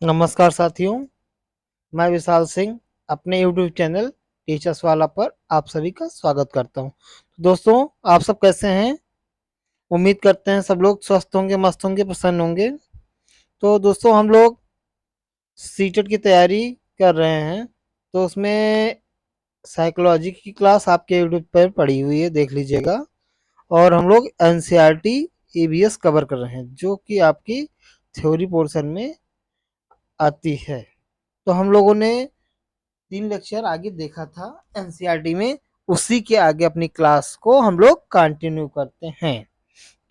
नमस्कार साथियों, मैं विशाल सिंह अपने यूट्यूब चैनल टीचर्स वाला पर आप सभी का स्वागत करता हूं। दोस्तों, आप सब कैसे हैं? उम्मीद करते हैं सब लोग स्वस्थ होंगे, मस्त होंगे, प्रसन्न होंगे। तो दोस्तों, हम लोग सीटेट की तैयारी कर रहे हैं, तो उसमें साइकोलॉजी की क्लास आपके यूट्यूब पर पड़ी हुई है, देख लीजिएगा। और हम लोग एनसीईआरटी ईवीएस कवर कर रहे हैं, जो कि आपकी थ्योरी पोर्शन में आती है। तो हम लोगों ने 3 लेक्चर आगे देखा था एनसीईआरटी में, उसी के आगे अपनी क्लास को हम लोग कंटिन्यू करते हैं।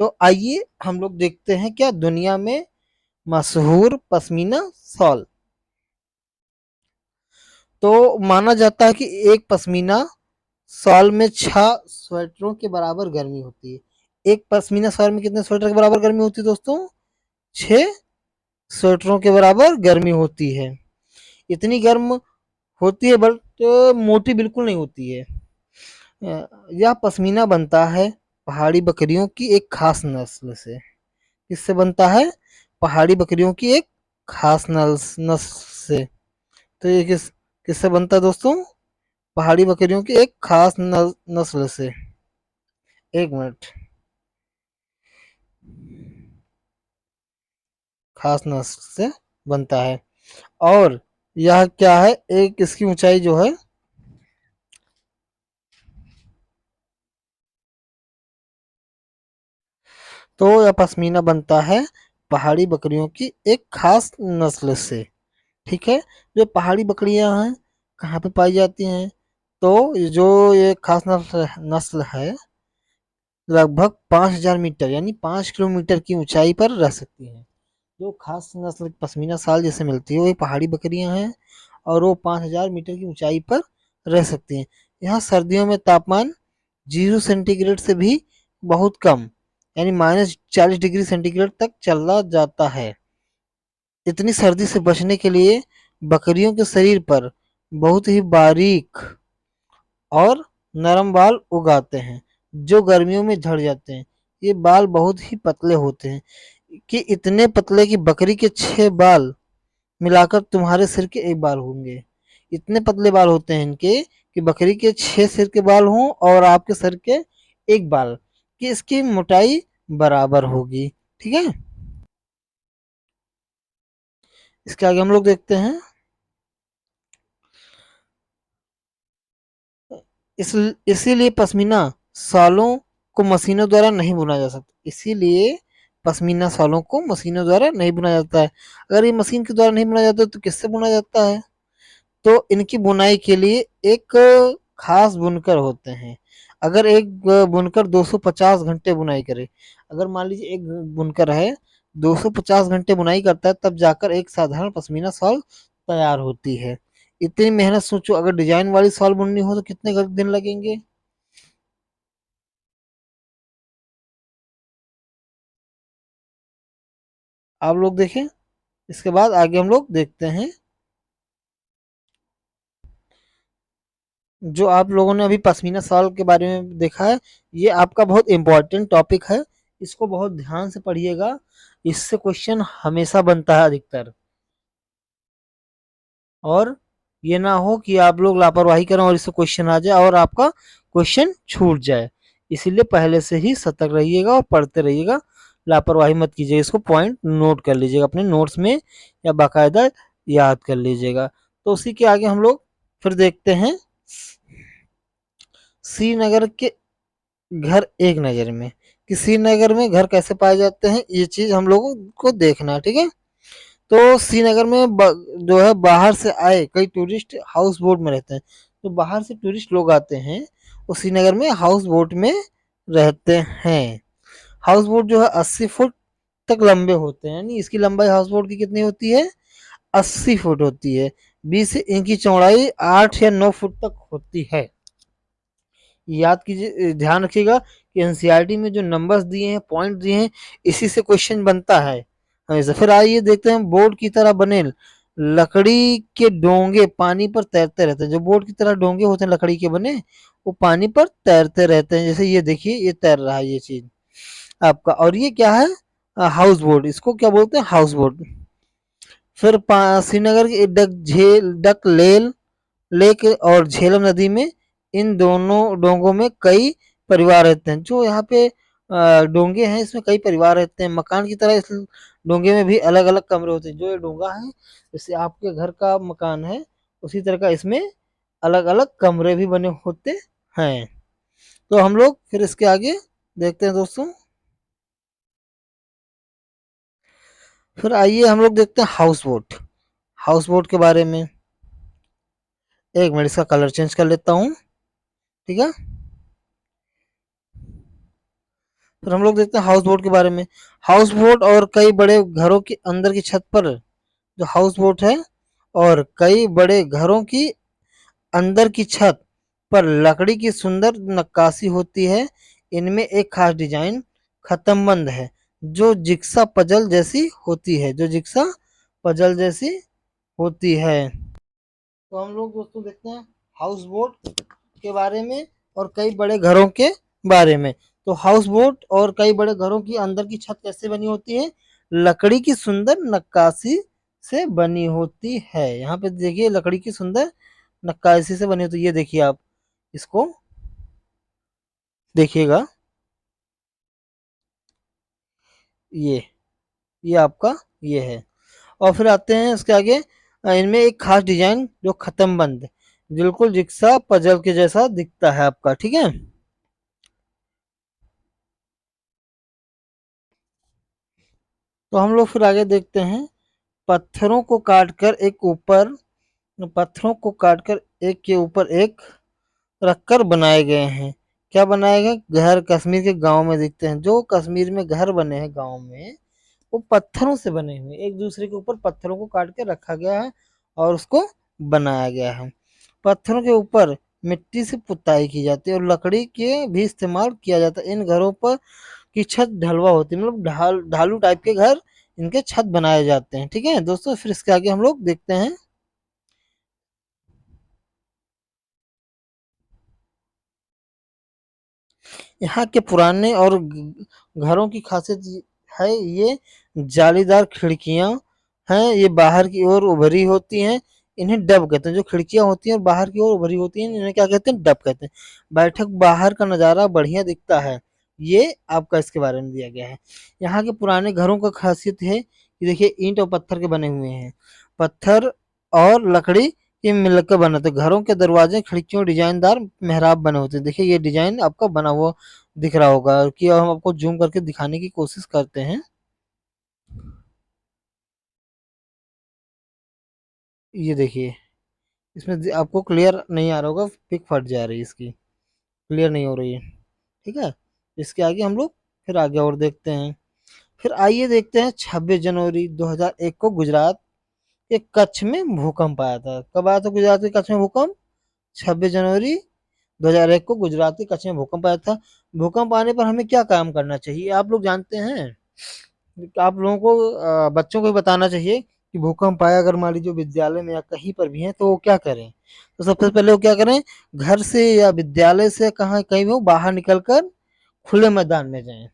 तो आइए हम लोग देखते हैं क्या दुनिया में मशहूर पश्मीना शॉल। तो माना जाता है कि एक पश्मीना शॉल में 6 स्वेटरों के बराबर गर्मी होती है। एक पश्मीना शॉल में कितने स्वेटर के बराबर गर्मी होती है दोस्तों? 6 स्वेटरों के बराबर गर्मी होती है। इतनी गर्म होती है, बट मोटी बिल्कुल नहीं होती है। यह पश्मीना बनता है पहाड़ी बकरियों की एक खास नस्ल से। किससे बनता है? पहाड़ी बकरियों की एक खास नस्ल से। तो ये किससे बनता है दोस्तों? पहाड़ी बकरियों की एक खास नस्ल से। एक मिनट। खास नस्ल से बनता है। और यह क्या है, एक इसकी ऊंचाई जो है, तो यह पश्मीना बनता है पहाड़ी बकरियों की एक खास नस्ल से। ठीक है। जो पहाड़ी बकरियां हैं, कहाँ पे पाई जाती हैं? तो जो ये खास नस्ल नस्ल है, लगभग 5,000 मीटर यानी 5 किलोमीटर की ऊंचाई पर रह सकती हैं। जो खास नस्ल की पश्मीना शाल जैसे मिलती है, वो पहाड़ी बकरियां हैं, और वो 5,000 मीटर की ऊंचाई पर रह सकती हैं। यहाँ सर्दियों में तापमान 0 सेंटीग्रेड से भी बहुत कम, यानी -40 डिग्री सेंटीग्रेड तक चला जाता है। इतनी सर्दी से बचने के लिए बकरियों के शरीर पर बहुत ही बारीक और नरम बाल उगाते हैं, जो गर्मियों में झड़ जाते हैं। ये बाल बहुत ही पतले होते हैं, कि इतने पतले कि बकरी के 6 बाल मिलाकर तुम्हारे सिर के एक बाल होंगे। इतने पतले बाल होते हैं इनके, कि बकरी के 6 सिर के बाल हों और आपके सर के एक बाल, कि इसकी मोटाई बराबर होगी। ठीक है। इसके आगे हम लोग देखते हैं। इस इसीलिए पश्मीना शॉलों को मशीनों द्वारा नहीं बुना जा सकता। इसीलिए पश्मीना शॉलों को मशीनों द्वारा नहीं बुना जाता है। अगर ये मशीन के द्वारा नहीं बुना जाता तो किससे बुना जाता है? तो इनकी बुनाई के लिए एक खास बुनकर होते हैं। अगर एक बुनकर 250 घंटे बुनाई करे, अगर मान लीजिए एक बुनकर है 250 घंटे बुनाई करता है, तब जाकर एक साधारण पश्मीना शॉल तैयार होती है। इतनी मेहनत सोचो, अगर डिजाइन वाली शॉल बुननी हो तो कितने दिन लगेंगे? आप लोग देखें। इसके बाद आगे हम लोग देखते हैं। जो आप लोगों ने अभी पश्मीना शॉल के बारे में देखा है, ये आपका बहुत इंपॉर्टेंट टॉपिक है। इसको बहुत ध्यान से पढ़िएगा। इससे क्वेश्चन हमेशा बनता है अधिकतर। और ये ना हो कि आप लोग लापरवाही करें और इससे क्वेश्चन आ जाए और आपका क्वेश्चन छूट जाए। इसीलिए पहले से ही सतर्क रहिएगा और पढ़ते रहिएगा। लापरवाही मत कीजिएगा। इसको पॉइंट नोट कर लीजिएगा अपने नोट्स में, या बाकायदा याद कर लीजिएगा। तो उसी के आगे हम लोग फिर देखते हैं श्रीनगर के घर एक नज़र में। कि श्रीनगर में घर कैसे पाए जाते हैं, ये चीज़ हम लोगों को देखना है। ठीक है। तो श्रीनगर में जो है बाहर से आए कई टूरिस्ट हाउस बोट में रहते हैं। तो बाहर से टूरिस्ट लोग आते हैं, वो श्रीनगर में हाउस बोट में रहते हैं। हाउस बोट जो है 80 फुट तक लंबे होते हैं, यानी इसकी लंबाई हाउस बोट की कितनी होती है? 80 फुट होती है। 20 इनकी चौड़ाई 8 या 9 फुट तक होती है। याद कीजिए, ध्यान रखिएगा कि एनसीईआरटी में जो नंबर्स दिए हैं, पॉइंट दिए हैं, इसी से क्वेश्चन बनता है हमेशा। फिर आइए देखते हैं, बोर्ड की तरह बने लकड़ी के डोंगे पानी पर तैरते रहते हैं। जो बोर्ड की तरह डोंगे होते हैं लकड़ी के बने, वो पानी पर तैरते रहते हैं। जैसे ये देखिए, ये तैर रहा है ये चीज आपका। और ये क्या है? House boat. इसको क्या बोलते हैं? House boat. फिर श्रीनगर की डक लेल लेक और झेलम नदी में इन दोनों डोंगों में कई परिवार रहते हैं। जो यहाँ पे डोंगे हैं इसमें कई परिवार रहते हैं। मकान की तरह इस डोंगे में भी अलग अलग कमरे होते हैं। जो ये डोंगा है जैसे आपके घर का मकान है उसी तरह का इसमें अलग अलग कमरे भी बने होते हैं। तो हम लोग फिर इसके आगे देखते हैं दोस्तों। फिर आइए हम लोग देखते हैं हाउस बोट। हाउस बोट के बारे में एक मिनट इसका कलर चेंज कर लेता हूँ। ठीक है, फिर हम लोग देखते हैं हाउस बोट के बारे में। हाउस बोट और कई बड़े घरों के अंदर की छत पर जो हाउस बोट है और कई बड़े घरों की अंदर की छत पर लकड़ी की सुंदर नक्काशी होती है। इनमें एक खास डिजाइन खत्मबंद है जो जिक्सा पजल जैसी होती है, जो जिक्सा पजल जैसी होती है। तो हम लोग दोस्तों देखते हैं हाउस बोट के बारे में और कई बड़े घरों के बारे में। तो हाउस बोट और कई बड़े घरों की अंदर की छत कैसे बनी होती है? लकड़ी की सुंदर नक्काशी से बनी होती है। यहाँ पे देखिए लकड़ी की सुंदर नक्काशी से बनी होती है। ये देखिए आप इसको देखिएगा, ये ये आपका ये है। और फिर आते हैं इसके आगे। इनमें एक खास डिजाइन जो खत्म बंद बिल्कुल जिक्सा पजल के जैसा दिखता है आपका। ठीक है, तो हम लोग फिर आगे देखते हैं। पत्थरों को काटकर एक ऊपर पत्थरों को काटकर एक के ऊपर एक रखकर बनाए गए हैं। क्या बनाए गए? घर कश्मीर के गांव में दिखते हैं। जो कश्मीर में घर बने हैं गांव में वो पत्थरों से बने हुए, एक दूसरे के ऊपर पत्थरों को काट के रखा गया है और उसको बनाया गया है। पत्थरों के ऊपर मिट्टी से पुताई की जाती है और लकड़ी के भी इस्तेमाल किया जाता है। इन घरों पर की छत ढलवा होती है, मतलब ढालू टाइप के घर इनके छत बनाए जाते हैं। ठीक है दोस्तों, फिर इसके आगे हम लोग देखते हैं। यहाँ के पुराने और घरों की खासियत है ये जालीदार खिड़कियां हैं। ये बाहर की ओर उभरी होती हैं। इन्हें डब कहते हैं। जो खिड़कियां होती हैं और बाहर की ओर उभरी होती हैं इन्हें क्या कहते हैं? डब कहते हैं। बैठक बाहर का नज़ारा बढ़िया दिखता है। ये आपका इसके बारे में दिया गया है। यहाँ के पुराने घरों का खासियत है कि देखिए ईंट और पत्थर के बने हुए हैं। पत्थर और लकड़ी ये मिलकर बने थे। घरों के दरवाजे खिड़कियों डिजाइनदार मेहराब बने होते हैं। देखिए ये डिजाइन आपका बना हुआ दिख रहा होगा कि हम आपको जूम करके दिखाने की कोशिश करते हैं। ये देखिए इसमें आपको क्लियर नहीं आ रहा होगा, पिक फट जा रही है इसकी, क्लियर नहीं हो रही है। ठीक है, इसके आगे हम लोग फिर आगे और देखते हैं। फिर आइए देखते हैं 26 जनवरी 2001 को गुजरात के कच्छ में भूकंप आया था। कब आया था गुजरात के कच्छ में भूकंप? 26 जनवरी 2001 को गुजरात के कच्छ में भूकंप आया था। भूकंप आने पर हमें क्या काम करना चाहिए आप लोग जानते हैं? आप लोगों को बच्चों को भी बताना चाहिए कि भूकंप आया अगर मान लीजिए विद्यालय में या कहीं पर भी है तो वो क्या करें। तो सबसे पहले वो क्या करें, घर से या विद्यालय से कहाँ कहीं भी हो बाहर निकल कर खुले मैदान में जाएं।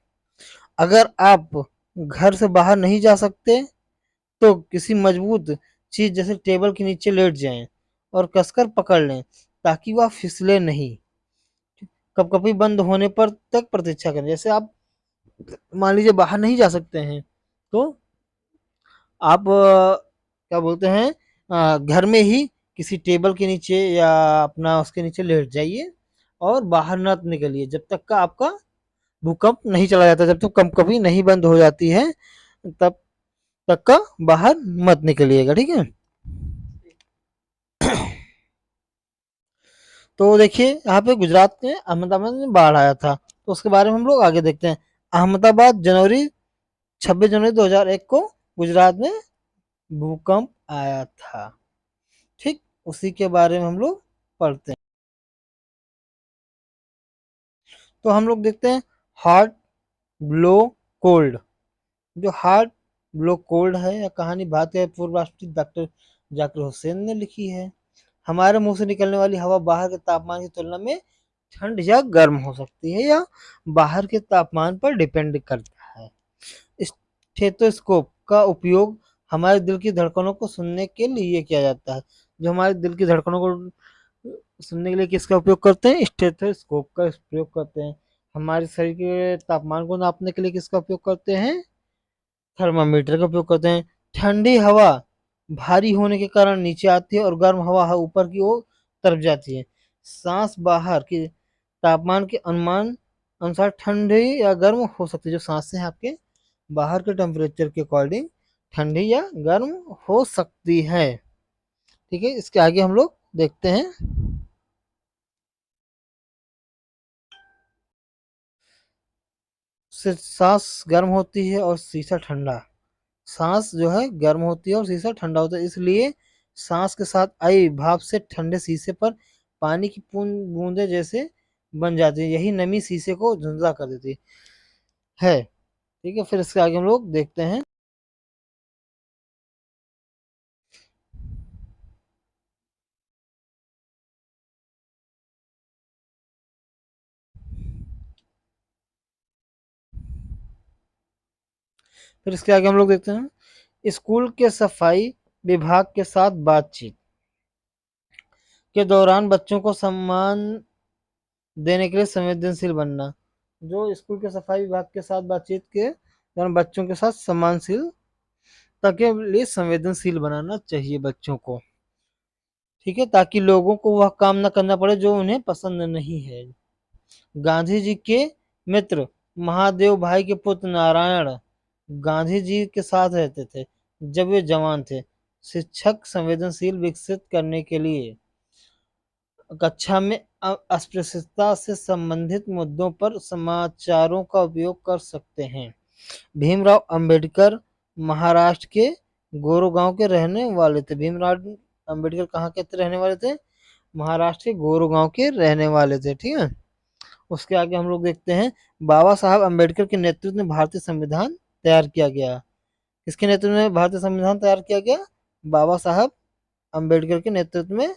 अगर आप घर से बाहर नहीं जा सकते तो किसी मजबूत चीज जैसे टेबल के नीचे लेट जाएं और कसकर पकड़ लें ताकि वह फिसले नहीं। कपकपी बंद होने पर तक प्रतीक्षा करें। जैसे आप मान लीजिए बाहर नहीं जा सकते हैं तो आप क्या बोलते हैं घर में ही किसी टेबल के नीचे या अपना उसके नीचे लेट जाइए और बाहर न निकलिए जब तक का आपका भूकंप नहीं चला जाता, जब तक कंपकपी नहीं बंद हो जाती है तब तक का बाहर मत निकलिएगा। ठीक है, तो देखिए यहाँ पे गुजरात में अहमदाबाद में बाढ़ आया था तो उसके बारे में हम लोग आगे देखते हैं। अहमदाबाद जनवरी 26 जनवरी 2001 को गुजरात में भूकंप आया था। ठीक, उसी के बारे में हम लोग पढ़ते हैं। तो हम लोग देखते हैं हार्ट ब्लो कोल्ड। जो हार्ट ब्लो कोल्ड है यह कहानी भारत के पूर्व राष्ट्रपति डॉक्टर जाकिर हुसैन ने लिखी है। हमारे मुंह से निकलने वाली हवा बाहर के तापमान की तुलना में ठंड या गर्म हो सकती है या बाहर के तापमान पर डिपेंड करता है। स्टेथोस्कोप का उपयोग हमारे दिल की धड़कनों को सुनने के लिए किया जाता है। जो हमारे दिल की धड़कनों को सुनने के लिए किसका उपयोग करते हैं? स्टेथोस्कोप का प्रयोग करते हैं। हमारे शरीर के तापमान को नापने के लिए किसका उपयोग करते हैं? थर्मामीटर का उपयोग करते हैं। ठंडी हवा भारी होने के कारण नीचे आती है और गर्म हवा ऊपर की ओर तरफ जाती है। सांस बाहर के तापमान के अनुमान अनुसार ठंडी या गर्म हो सकती है। जो सांसें हैं आपके बाहर के टेम्परेचर के अकॉर्डिंग ठंडी या गर्म हो सकती है। ठीक है, इसके आगे हम लोग देखते हैं। सांस गर्म होती है और शीशा ठंडा। सांस जो है गर्म होती है और शीशा ठंडा होता है, इसलिए सांस के साथ आई भाप से ठंडे शीशे पर पानी की बूंदे जैसे बन जाती है। यही नमी शीशे को झुंझला कर देती है। ठीक है, फिर इसके आगे हम लोग देखते हैं। फिर इसके आगे हम लोग देखते हैं स्कूल के सफाई विभाग के साथ बातचीत के दौरान बच्चों को सम्मान देने के लिए संवेदनशील बनना। जो स्कूल के सफाई विभाग के साथ बातचीत के दौरान बच्चों के साथ सम्मानशीलता के लिए संवेदनशील बनाना चाहिए बच्चों को। ठीक है, ताकि लोगों को वह काम न करना पड़े जो उन्हें पसंद नहीं है। गांधी जी के मित्र महादेव भाई के पुत्र नारायण गांधी जी के साथ रहते थे जब वे जवान थे। शिक्षक संवेदनशील विकसित करने के लिए कक्षा में अस्पृश्यता से संबंधित मुद्दों पर समाचारों का उपयोग कर सकते हैं। भीमराव अंबेडकर महाराष्ट्र के गोरेगांव के रहने वाले थे। भीमराव अंबेडकर कहाँ के रहने वाले थे? महाराष्ट्र के गोरेगांव के रहने वाले थे। ठीक है, उसके आगे हम लोग देखते हैं बाबा साहब अंबेडकर के नेतृत्व में भारतीय संविधान तैयार किया गया। किसके नेतृत्व में भारतीय संविधान तैयार किया गया? बाबा साहब अंबेडकर के नेतृत्व में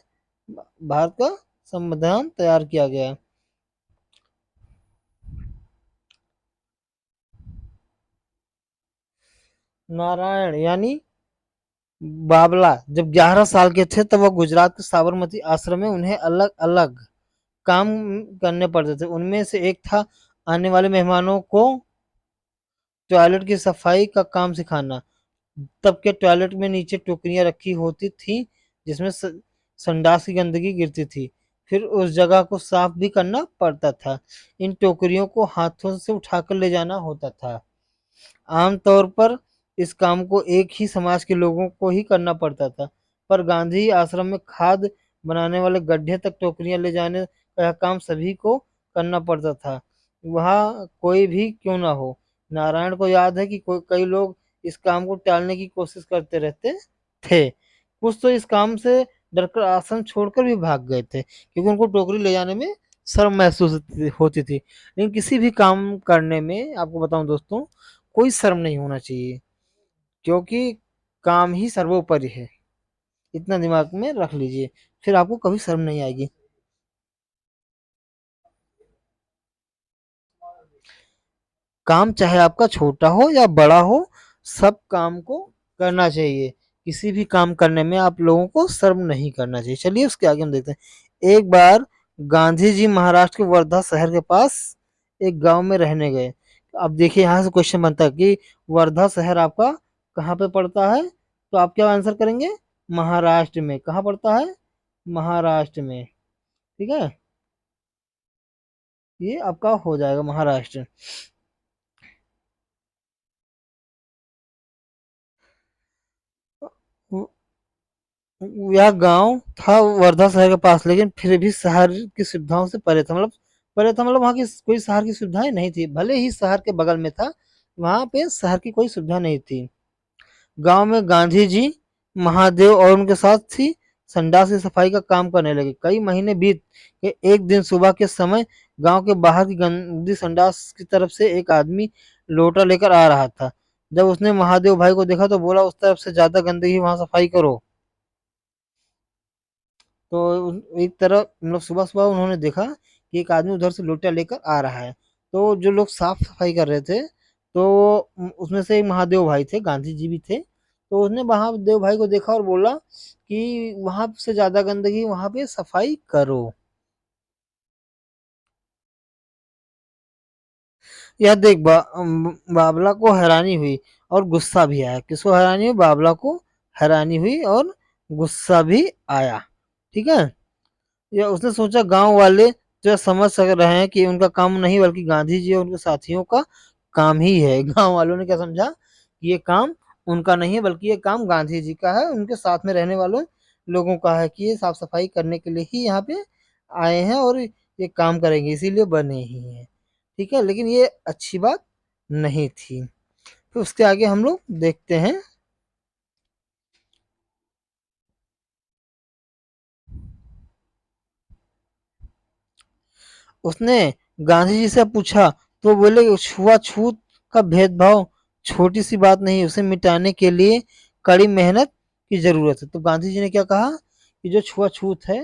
भारत का संविधान तैयार किया गया। नारायण यानी बाबला जब 11 साल के थे तब वह गुजरात के साबरमती आश्रम में उन्हें अलग अलग काम करने पड़ते थे। उनमें से एक था आने वाले मेहमानों को टॉयलेट की सफाई का काम सिखाना। तब के टॉयलेट में नीचे टोकरियां रखी होती थी जिसमें संडास की गंदगी गिरती थी, फिर उस जगह को साफ भी करना पड़ता था। इन टोकरियों को हाथों से उठाकर ले जाना होता था। आमतौर पर इस काम को एक ही समाज के लोगों को ही करना पड़ता था, पर गांधी आश्रम में खाद बनाने वाले गड्ढे तक टोकरियां ले जाने का काम सभी को करना पड़ता था, वह कोई भी क्यों ना हो। नारायण को याद है कि कई लोग इस काम को टालने की कोशिश करते रहते थे। कुछ तो इस काम से डरकर आश्रम छोड़कर भी भाग गए थे क्योंकि उनको टोकरी ले जाने में शर्म महसूस होती थी। लेकिन किसी भी काम करने में आपको बताऊं दोस्तों, कोई शर्म नहीं होना चाहिए क्योंकि काम ही सर्वोपरि है। इतना दिमाग में रख लीजिए, फिर आपको कभी शर्म नहीं आएगी। काम चाहे आपका छोटा हो या बड़ा हो, सब काम को करना चाहिए। किसी भी काम करने में आप लोगों को शर्म नहीं करना चाहिए। चलिए उसके आगे हम देखते हैं। एक बार गांधी जी महाराष्ट्र के वर्धा शहर के पास एक गांव में रहने गए। अब देखिए यहाँ से क्वेश्चन बनता है कि वर्धा शहर आपका कहाँ पे पड़ता है? तो आप क्या आंसर करेंगे? महाराष्ट्र में। कहाँ पड़ता है? महाराष्ट्र में। ठीक है, ये आपका हो जाएगा महाराष्ट्र। यह गांव था वर्धा शहर के पास, लेकिन फिर भी शहर की सुविधाओं से परे था। मतलब परे था, मतलब वहाँ की कोई शहर की सुविधाएं नहीं थी। भले ही शहर के बगल में था, वहाँ पे शहर की कोई सुविधा नहीं थी। गांव में गांधी जी महादेव और उनके साथ ही संडास की सफाई का काम करने लगे। कई महीने बीत के एक दिन सुबह के समय गांव के बाहर की गंदी संडास की तरफ से एक आदमी लोटा लेकर आ रहा था। जब उसने महादेव भाई को देखा तो बोला, उस तरफ से ज्यादा गंदगी, वहां सफाई करो। तो एक तरफ मतलब सुबह सुबह उन्होंने देखा कि एक आदमी उधर से लोटा लेकर आ रहा है। तो जो लोग साफ सफाई कर रहे थे, तो उसमें से एक महादेव भाई थे, गांधी जी भी थे। तो उसने वहां देव भाई को देखा और बोला कि वहां से ज्यादा गंदगी, वहां पे सफाई करो। यह देख बाबला को हैरानी हुई और गुस्सा भी आया। किसको हैरानी हुई? बाबला को हैरानी हुई और गुस्सा भी आया। ठीक है। या उसने सोचा गांव वाले जो समझ सक रहे हैं कि उनका काम नहीं बल्कि गांधी जी और उनके साथियों का काम ही है। गांव वालों ने क्या समझा कि ये काम उनका नहीं है बल्कि ये काम गांधी जी का है, उनके साथ में रहने वालों लोगों का है कि ये साफ सफाई करने के लिए ही यहाँ पे आए हैं और ये काम करेंगे, इसीलिए बने ही हैं। ठीक है, लेकिन ये अच्छी बात नहीं थी। फिर उसके आगे हम लोग देखते हैं। उसने गांधी जी से पूछा तो बोले छुआछूत का भेदभाव छोटी सी बात नहीं, उसे मिटाने के लिए कड़ी मेहनत की जरूरत है। तो गांधी जी ने क्या कहा कि जो छुआछूत है,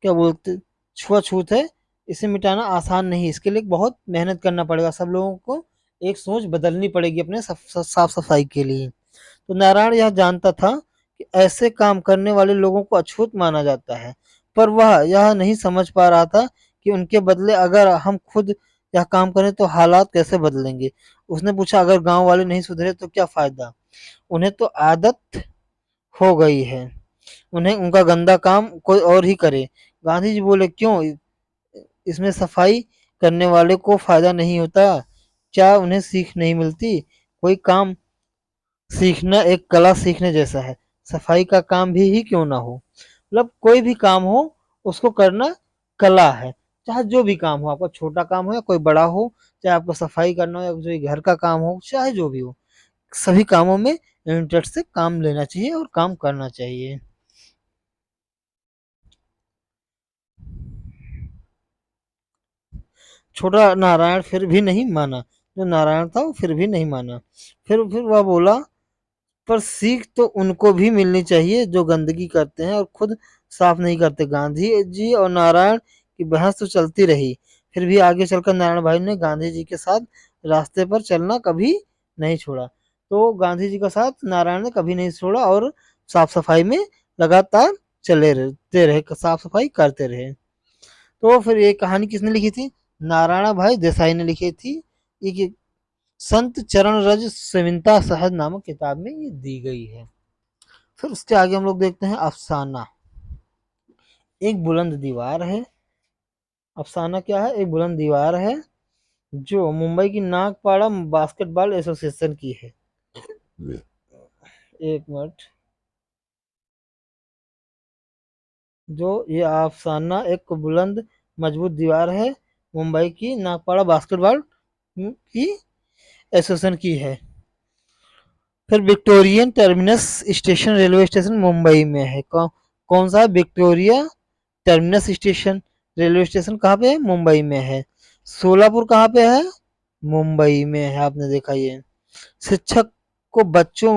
क्या बोलते, छुआछूत है, इसे मिटाना आसान नहीं, इसके लिए बहुत मेहनत करना पड़ेगा, सब लोगों को एक सोच बदलनी पड़ेगी अपने साफ सफाई के लिए। तो नारायण यह जानता था कि ऐसे काम करने वाले लोगों को अछूत माना जाता है, पर वह यह नहीं समझ पा रहा था कि उनके बदले अगर हम खुद यह काम करें तो हालात कैसे बदलेंगे। उसने पूछा अगर गांव वाले नहीं सुधरे तो क्या फायदा, उन्हें तो आदत हो गई है, उन्हें उनका गंदा काम कोई और ही करे। गांधी जी बोले क्यों, इसमें सफाई करने वाले को फायदा नहीं होता, क्या उन्हें सीख नहीं मिलती? कोई काम सीखना एक कला सीखने जैसा है, सफाई का काम भी ही क्यों ना हो, मतलब कोई भी काम हो उसको करना कला है। चाहे जो भी काम हो, आपका छोटा काम हो या कोई बड़ा हो, चाहे आपको सफाई करना हो या जो घर का काम हो, चाहे जो भी हो, सभी कामों में इंटरेस्ट से काम लेना चाहिए और काम करना चाहिए। छोटा नारायण फिर भी नहीं माना, जो नारायण था वो फिर भी नहीं माना। फिर वह बोला पर सीख तो उनको भी मिलनी चाहिए जो गंदगी करते हैं और खुद साफ नहीं करते। गांधी जी और नारायण की बहस तो चलती रही, फिर भी आगे चलकर नारायण भाई ने गांधी जी के साथ रास्ते पर चलना कभी नहीं छोड़ा। तो गांधी जी का साथ नारायण ने कभी नहीं छोड़ा और साफ सफाई में लगातार चले रहते रहे, साफ सफाई करते रहे। तो फिर ये कहानी किसने लिखी थी? नारायण भाई देसाई ने लिखी थी। ये संत चरण रज सविनता सहज नामक किताब में ये दी गई है। फिर उसके आगे हम लोग देखते हैं अफसाना। एक बुलंद दीवार है। अफसाना क्या है? एक बुलंद दीवार है जो मुंबई की नागपाड़ा बास्केटबॉल एसोसिएशन की है। एक मिनट। जो ये अफसाना एक बुलंद मजबूत दीवार है, मुंबई की नागपाड़ा बास्केटबॉल की एसोसिएशन की है। फिर Victorian terminus station railway station Mumbai में है। कौन सा? Victoria terminus station railway station कहाँ पे है? मुंबई में है। सोलापुर कहाँ पे है? मुंबई में है। आपने देखा ये। शिक्षक को बच्चों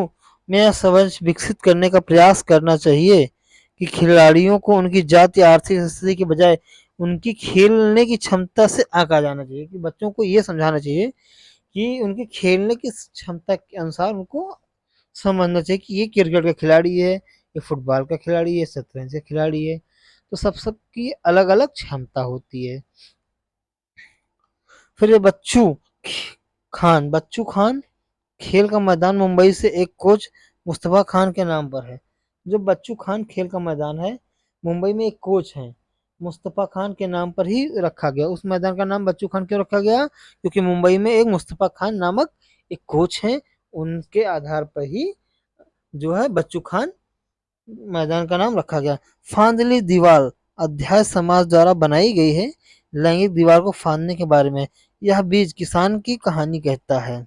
में यह समझ विकसित करने का प्रयास करना चाहिए कि खिलाड़ियों को उनकी जाति आर्थिक स्थिति के बजाय उनकी खेलने की क्षमता से आंका जाना चाहिए। कि बच्चों को ये समझाना चाहिए कि उनके खेलने की क्षमता के अनुसार उनको समझना चाहिए कि ये क्रिकेट का खिलाड़ी है, ये फुटबॉल का खिलाड़ी है, शतरंज का खिलाड़ी है। तो सबकी अलग अलग क्षमता होती है। फिर ये बच्चू खान खेल का मैदान मुंबई से एक कोच मुस्तफा खान के नाम पर है। जो बच्चू खान खेल का मैदान है, मुंबई में एक कोच है, मुस्तफा खान के नाम पर ही रखा गया। उस मैदान का नाम बच्चू खान क्यों रखा गया? क्योंकि मुंबई में एक मुस्तफा खान नामक एक कोच है, उनके आधार पर ही जो है बच्चू खान मैदान का नाम रखा गया। फांदली दीवार अध्याय समाज द्वारा बनाई गई है, लैंगिक दीवार को फांदने के बारे में। यह बीज किसान की कहानी कहता है।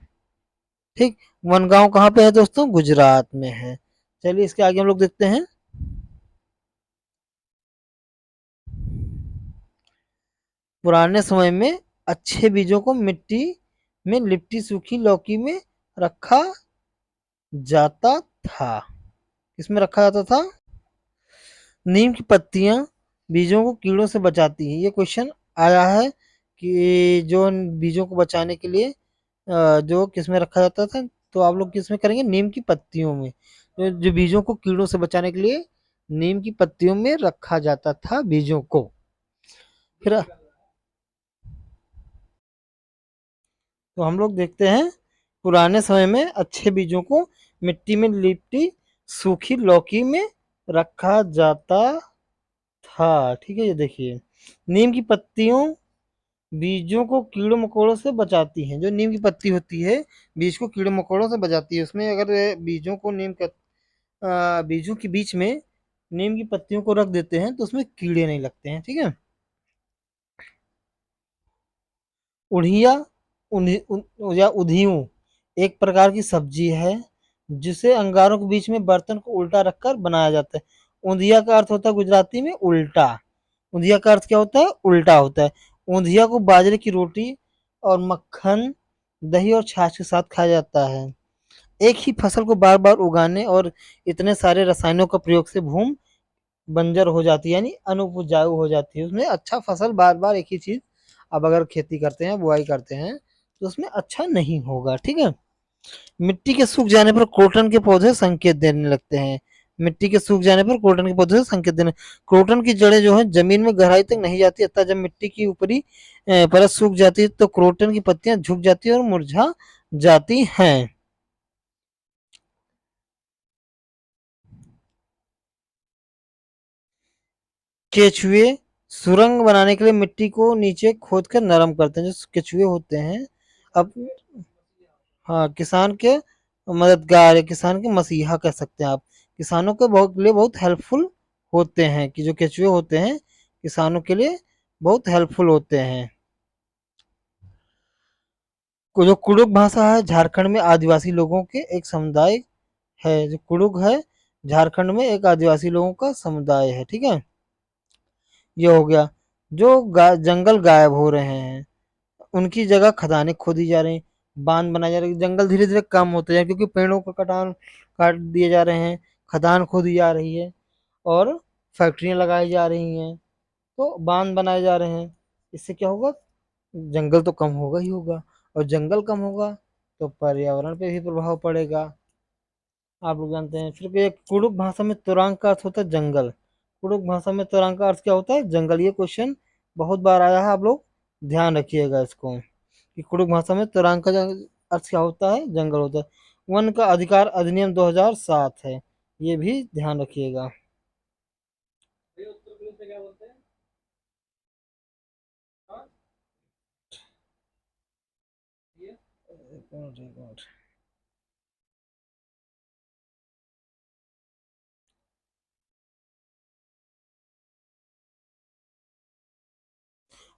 ठीक। वनगांव कहाँ पे है दोस्तों? गुजरात में है। चलिए इसके आगे हम लोग देखते हैं। पुराने समय में अच्छे बीजों को मिट्टी में लिपटी सूखी लौकी में रखा जाता था। किसमें रखा जाता था? नीम की पत्तियां बीजों को कीड़ों से बचाती है। ये क्वेश्चन आया है कि जो बीजों को बचाने के लिए जो किसमें रखा जाता था? तो आप लोग किसमें करेंगे, नीम की पत्तियों में। जो बीजों को कीड़ों से बचाने के लिए नीम की पत्तियों में रखा जाता था बीजों को। फिर तो हम लोग देखते हैं पुराने समय में अच्छे बीजों को मिट्टी में लिपटी सूखी लौकी में रखा जाता था। ठीक है, ये देखिए नीम की पत्तियों बीजों को कीड़ों मकोड़ों से बचाती हैं। जो नीम की पत्ती होती है बीज को कीड़े मकोड़ों से बचाती है। उसमें अगर बीजों को बीजों के बीच में नीम की पत्तियों को रख देते हैं तो उसमें कीड़े नहीं लगते हैं। ठीक है। उड़िया या उधियूं एक प्रकार की सब्जी है जिसे अंगारों के बीच में बर्तन को उल्टा रखकर बनाया जाता है। ऊंधिया का अर्थ होता है गुजराती में उल्टा। ऊंधिया का अर्थ क्या होता है, उल्टा होता है। ऊंधिया को बाजरे की रोटी और मक्खन दही और छाछ के साथ खाया जाता है। एक ही फसल को बार बार उगाने और इतने सारे रसायनों का प्रयोग से भूमि बंजर हो जाती है, यानी अनुपजाऊ हो जाती है। उसमें अच्छा फसल बार बार एक ही चीज अब अगर खेती करते हैं, बुआई करते हैं तो उसमें अच्छा नहीं होगा। ठीक है। मिट्टी के सूख जाने पर क्रोटन के पौधे संकेत देने लगते हैं। मिट्टी के सूख जाने पर क्रोटन के पौधे संकेत देने, क्रोटन की जड़ें जो है जमीन में गहराई तक नहीं जाती, अतः जब मिट्टी की ऊपरी परत सूख जाती है तो क्रोटन की पत्तियां झुक जाती है और मुरझा जाती हैं। केचुए सुरंग बनाने के लिए मिट्टी को नीचे खोद कर नरम करते हैं। जो केचुए होते हैं अब, हाँ, किसान के मददगार है, किसान के मसीहा कह सकते हैं आप। किसानों के बहुत लिए बहुत हेल्पफुल होते हैं, कि जो केचुए होते हैं किसानों के लिए बहुत हेल्पफुल होते हैं। जो कुड़ुक भाषा है झारखंड में आदिवासी लोगों के एक समुदाय है। जो कुड़ुक है झारखंड में एक आदिवासी लोगों का समुदाय है। ठीक है, ये हो गया। जो जंगल गायब हो रहे हैं उनकी जगह खदानें खोदी जा रही हैं, बांध बनाए जा रहे हैं। जंगल धीरे धीरे कम होते हैं क्योंकि पेड़ों का कटान काट दिए जा रहे हैं, खदान खोदी जा रही है और फैक्ट्रियां लगाई जा रही हैं, तो बांध बनाए जा रहे हैं। इससे क्या होगा, जंगल तो कम होगा ही होगा, और जंगल कम होगा तो पर्यावरण पे भी प्रभाव पड़ेगा। आप लोग जानते हैं। फिर एक कुड़ुक भाषा में तुरंग का अर्थ होता है जंगल। कुड़ुक भाषा में तुरंग का अर्थ क्या होता है, जंगल। ये क्वेश्चन बहुत बार आया है, आप लोग ध्यान रखिएगा इसको, कि कुड़ुक भाषा में तुरंग का अर्थ क्या होता है, जंगल होता है। वन का अधिकार अधिनियम 2007 है, ये भी ध्यान रखिएगा।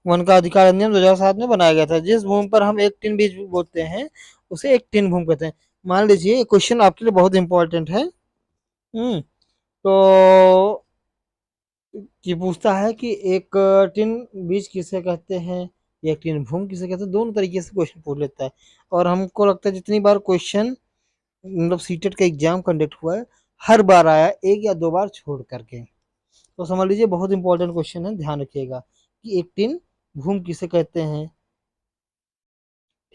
वन का अधिकार अधिनियम 2007 में बनाया गया था। जिस भूमि पर हम एक टिन बीज बोते हैं उसे एक टिन भूमि कहते हैं। मान लीजिए ये क्वेश्चन आपके लिए बहुत इंपॉर्टेंट है। तो ये पूछता है कि एक टिन बीज किसे कहते हैं, एक टिन भूमि किसे कहते हैं। दोनों तरीके से क्वेश्चन पूछ लेता है। और हमको लगता है जितनी बार क्वेश्चन मतलब सीटेट का एग्जाम कंडक्ट हुआ है हर बार आया, एक या दो बार छोड़ करके। तो समझ लीजिए बहुत इंपॉर्टेंट क्वेश्चन है, ध्यान रखिएगा कि एक टिन भूमि किसे कहते हैं।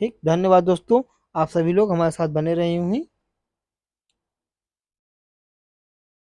ठीक, धन्यवाद दोस्तों, आप सभी लोग हमारे साथ बने रहे हुए।